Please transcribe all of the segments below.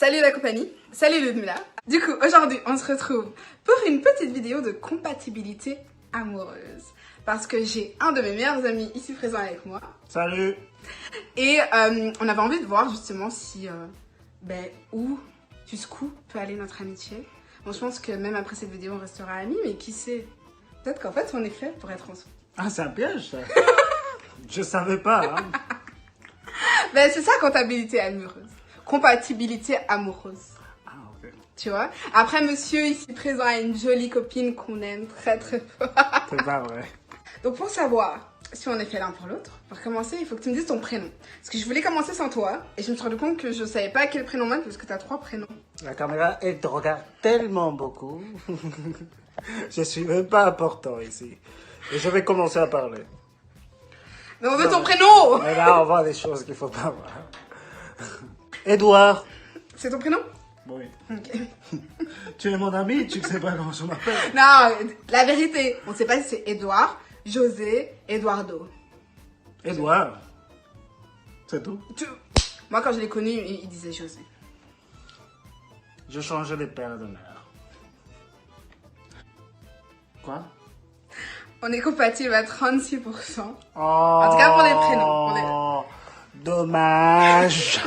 Salut la compagnie, salut Ludmila. Du coup, aujourd'hui, on se retrouve pour une petite vidéo de compatibilité amoureuse. Parce que j'ai un de mes meilleurs amis ici présent avec moi. Salut. Et on avait envie de voir justement si, jusqu'où peut aller notre amitié. Bon, je pense que même après cette vidéo, on restera amis, mais qui sait? Peut-être qu'en fait, on est fait pour être ensemble. Ah, c'est un piège, ça. Je savais pas, hein. Ben, c'est ça, compatibilité amoureuse. Compatibilité amoureuse. Ah, ok. Tu vois? Après, monsieur ici présent a une jolie copine qu'on aime très très fort. C'est pas vrai. Donc, pour savoir si on est fait l'un pour l'autre, pour commencer, il faut que tu me dises ton prénom. Parce que je voulais commencer sans toi, et je me suis rendu compte que je savais pas quel prénom mettre, parce que tu as 3 prénoms. La caméra, elle te regarde tellement beaucoup. Je suis même pas important ici. Et je vais commencer à parler. Mais on veut ton prénom! Mais là, on voit des choses qu'il faut pas voir. Edouard. C'est ton prénom? Oui. Ok. Tu es mon ami, tu ne sais pas comment je m'appelle. Non, la vérité, on sait pas si c'est Edouard, José, Eduardo. Edouard. C'est tout. Moi, quand je l'ai connu, il disait José. Je changeais de père et de mère. Quoi? On est compatible à 36%. Oh, En tout cas, pour les prénoms. Dommage.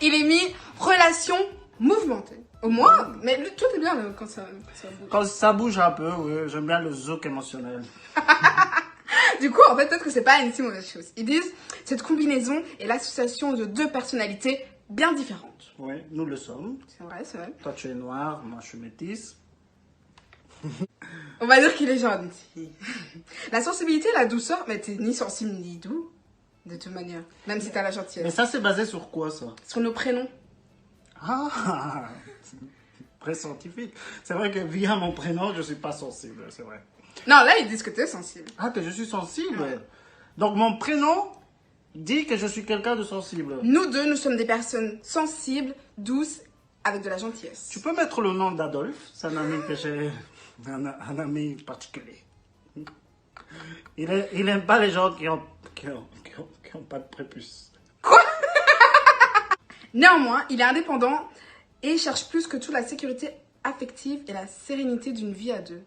Il est mis relation mouvementée. Au moins, mais tout est bien quand ça bouge. Quand ça bouge un peu, oui, j'aime bien le zouk émotionnel. Du coup, en fait, peut-être que c'est pas une si mauvaise chose. Ils disent, cette combinaison est l'association de 2 personnalités bien différentes. Oui, nous le sommes. C'est vrai, c'est vrai. Toi, tu es noir, moi, je suis métisse. On va dire qu'il est gentil. La sensibilité, la douceur, mais t'es ni sensible ni doux, de toute manière. Même si t'as la Mais gentillesse. ça, c'est basé sur quoi, ça? Sur nos prénoms. Ah, très scientifique. C'est vrai que via mon prénom, je suis pas sensible, c'est vrai. Non, là, ils disent que t'es sensible. Ah, que je suis sensible? Ouais. Donc, mon prénom dit que je suis quelqu'un de sensible. Nous deux, nous sommes des personnes sensibles, douces, avec de la gentillesse. Tu peux mettre le nom d'Adolphe? C'est un ami que j'ai... Un ami particulier. Il aime pas les gens qui ont pas de prépuce. Néanmoins, il est indépendant et cherche plus que tout la sécurité affective et la sérénité d'une vie à deux.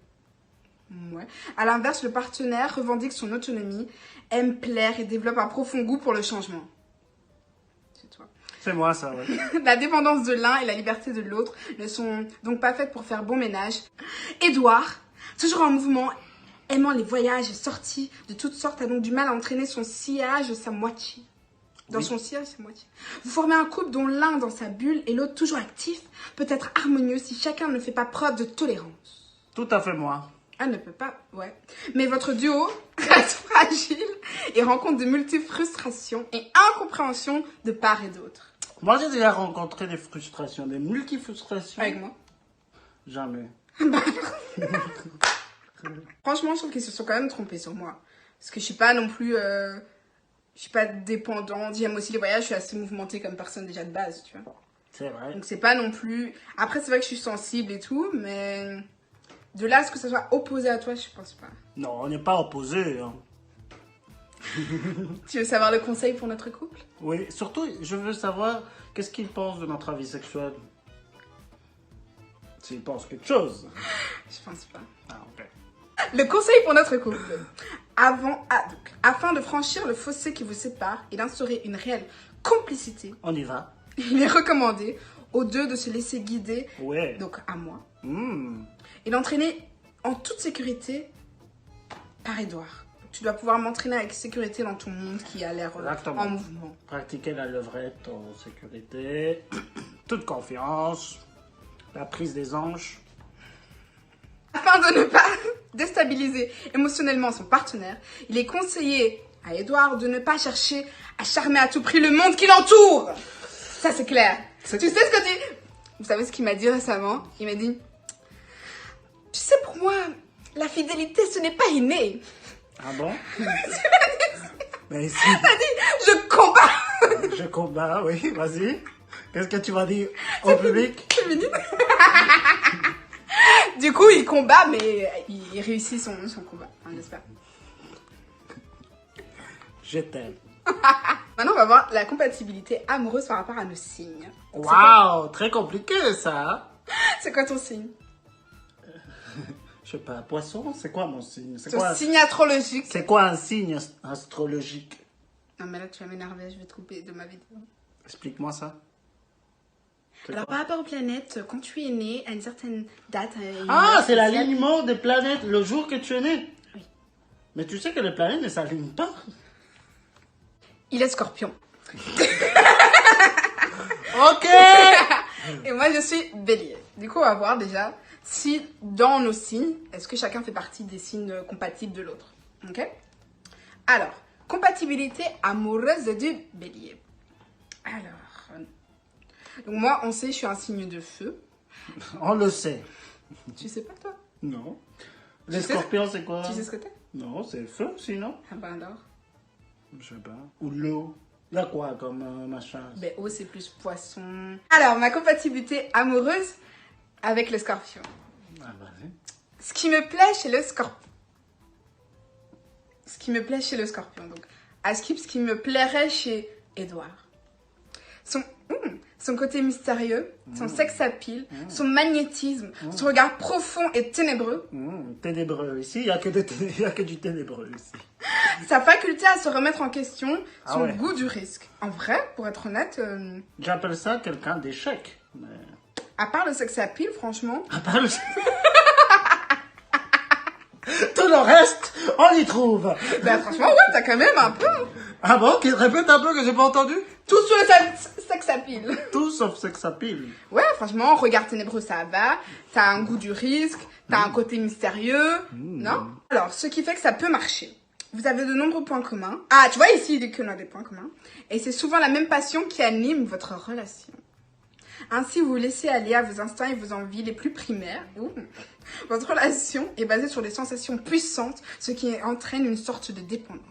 Ouais. À l'inverse, le partenaire revendique son autonomie, aime plaire et développe un profond goût pour le changement. C'est toi. C'est moi, ça, ouais. La dépendance de l'un et la liberté de l'autre ne sont donc pas faites pour faire bon ménage. Édouard, toujours en mouvement, aimant les voyages et sorties de toutes sortes, a donc du mal à entraîner son sillage de sa moitié. Dans son sillage, sa moitié. Vous formez un couple dont l'un dans sa bulle et l'autre toujours actif peut être harmonieux si chacun ne fait pas preuve de tolérance. Tout à fait moi. Ah, ne peut pas, ouais. Mais votre duo reste fragile et rencontre de multiples frustrations et incompréhensions de part et d'autre. Moi, j'ai déjà rencontré des frustrations, des multifrustrations. Avec moi. Jamais. Franchement, je trouve qu'ils se sont quand même trompés sur moi. Parce que je suis pas non plus... je suis pas dépendante. J'aime aussi les voyages. Je suis assez mouvementée comme personne déjà de base, tu vois. C'est vrai. Donc c'est pas non plus... Après, c'est vrai que je suis sensible et tout, mais... De là à ce que ça soit opposé à toi, je pense pas. Non, on n'est pas opposés. Hein. Tu veux savoir le conseil pour notre couple? Oui, surtout, je veux savoir qu'est-ce qu'il pense de notre vie sexuelle. S'il pense quelque chose. Je pense pas. Ah, ok. Le conseil pour notre couple. Afin de franchir le fossé qui vous sépare et d'instaurer une réelle complicité, On y va. il est recommandé aux deux de se laisser guider, Ouais. donc à moi, Mmh. et d'entraîner en toute sécurité par Édouard. Tu dois pouvoir m'entraîner avec sécurité dans ton monde qui a l'air Exactement. en mouvement. Pratiquer la levrette en sécurité. Toute confiance. La prise des hanches. Afin de ne pas déstabiliser émotionnellement son partenaire, il est conseillé à Édouard de ne pas chercher à charmer à tout prix le monde qui l'entoure. Ça, c'est clair. Tu sais ce que tu... Vous savez ce qu'il m'a dit récemment? Il m'a dit, tu sais, pour moi, la fidélité, ce n'est pas inné. Ah bon? Mais ici, T'as dit, je combats. je combats, oui, vas-y. Qu'est-ce que tu vas dire au public? Féminine. Du coup, il combat, mais il réussit son combat, hein, j'espère. Je t'aime. Maintenant, on va voir la compatibilité amoureuse par rapport à nos signes. Donc, Waouh, très compliqué ça. c'est quoi ton signe? Je sais pas, poisson, c'est quoi mon signe? Ton signe astrologique. C'est quoi un signe astrologique? Non, mais là, tu vas m'énerver, je vais te couper de ma vidéo. Explique-moi ça. Alors, par rapport aux planètes, quand tu es né à une certaine date... Ah, c'est spéciale- l'alignement des planètes le jour que tu es né. Oui. Mais tu sais que les planètes ne s'alignent pas. Il est scorpion. Ok. Et moi, je suis bélier. Du coup, on va voir déjà si dans nos signes, est-ce que chacun fait partie des signes compatibles de l'autre. Ok? Alors, compatibilité amoureuse du bélier. Alors, donc moi, on sait, je suis un signe de feu. On le sait. Tu sais pas, toi? Non. Les sais- scorpions, c'est quoi? Tu sais ce que t'es? Non, c'est le feu, sinon. Ah ben alors. Je sais pas. Ou l'eau. Il y a quoi comme machin? Ben, eau, c'est plus poisson. Alors, ma compatibilité amoureuse avec le scorpion. Ah, vas-y. Ce qui me plaît chez le scorpion. Ce qui me plaît chez le scorpion. Donc, à Skip, ce qui me plairait chez Edouard. Son côté mystérieux, son sex appeal, son magnétisme, son regard profond et ténébreux, Ténébreux ici, il n'y a, que du ténébreux ici. sa faculté à se remettre en question, Ah son ouais. goût du risque. En vrai, pour être honnête, J'appelle ça quelqu'un d'échec. Mais... à part le sex appeal, franchement, À part le- Tout le reste, on y trouve. ben franchement, ouais, t'as quand même un peu. Ah bon? Répète un peu que j'ai pas entendu. Tout sur le sex appeal. Tout sauf sex appeal. Ouais, franchement, regard ténébreux, ça va. T'as un goût du risque, t'as un côté mystérieux, non? Alors, ce qui fait que ça peut marcher. Vous avez de nombreux points communs. Ah, tu vois ici, il dit qu'on a des points communs. Et c'est souvent la même passion qui anime votre relation. Ainsi, vous vous laissez aller à vos instincts et vos envies les plus primaires. Ouh. Votre relation est basée sur des sensations puissantes, ce qui entraîne une sorte de dépendance.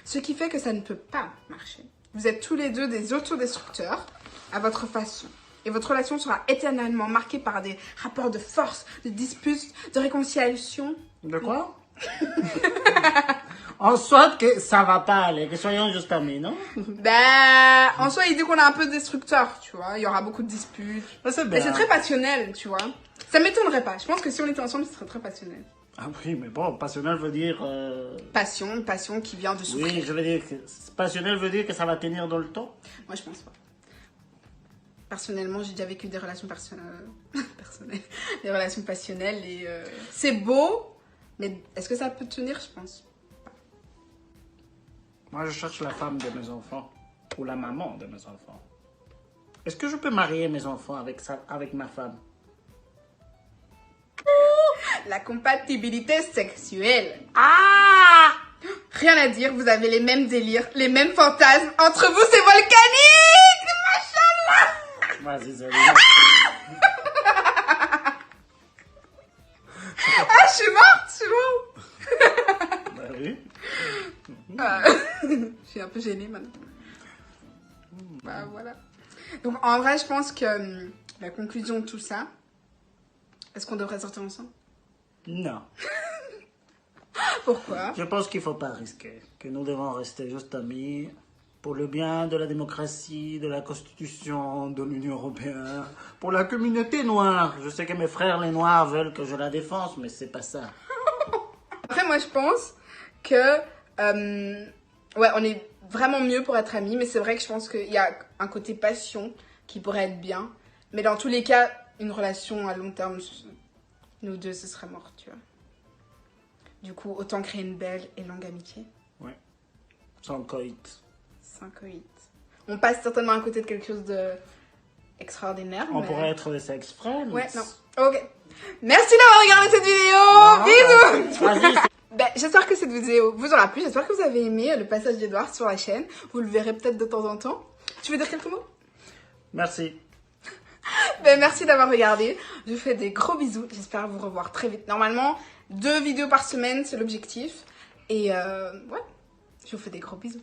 Ce qui fait que ça ne peut pas marcher. Vous êtes tous les deux des autodestructeurs à votre façon. Et votre relation sera éternellement marquée par des rapports de force, de disputes, de réconciliation. De quoi? En soit que ça va pas aller, que soyons juste amis, non? Ben, en soi, il dit qu'on est un peu destructeur, tu vois. Il y aura beaucoup de disputes. Ah, c'est Mais bien. c'est très passionnel, tu vois. Ça m'étonnerait pas. Je pense que si on était ensemble, ce serait très passionnel. Ah oui, mais bon, passionnel veut dire... Passion, une passion qui vient de souffrir. Oui, je veux dire que... Passionnel veut dire que ça va tenir dans le temps. Moi, je pense pas. Personnellement, j'ai déjà vécu des relations personnelles, des relations passionnelles et c'est beau, mais est-ce que ça peut tenir, je pense. Moi, je cherche la femme de mes enfants. Ou la maman de mes enfants. Est-ce que je peux marier mes enfants avec ma femme? La compatibilité sexuelle. Ah! Rien à dire, vous avez les mêmes délires, les mêmes fantasmes. Entre vous, c'est volcanique! Machallah! Vas-y, Zélie. Ah, je suis morte! Bah oui. Je suis un peu gênée maintenant. Bah voilà. Donc en vrai, je pense que la conclusion de tout ça, est-ce qu'on devrait sortir ensemble? Non. Pourquoi? Je pense qu'il ne faut pas risquer. Que nous devons rester juste amis pour le bien de la démocratie, de la Constitution, de l'Union européenne, pour la communauté noire. Je sais que mes frères les noirs veulent que je la défense, mais c'est pas ça. Après, moi, je pense que ouais, on est vraiment mieux pour être amis, mais c'est vrai que je pense qu'il y a un côté passion qui pourrait être bien. Mais dans tous les cas, une relation à long terme, nous deux, ce serait mort, tu vois. Du coup, autant créer une belle et longue amitié. Ouais. Sans coït. Sans coït. On passe certainement à côté de quelque chose de extraordinaire. On mais... pourrait être des sex friends. Ouais, non. Ok. Merci d'avoir regardé cette vidéo. Bisous. Vas-y. Ben, j'espère que cette vidéo vous aura plu. J'espère que vous avez aimé le passage d'Edouard sur la chaîne. Vous le verrez peut-être de temps en temps. Tu veux dire quelques mots? Merci. Ben, merci d'avoir regardé. Je vous fais des gros bisous. J'espère vous revoir très vite. Normalement, 2 vidéos par semaine, c'est l'objectif. Et ouais, je vous fais des gros bisous.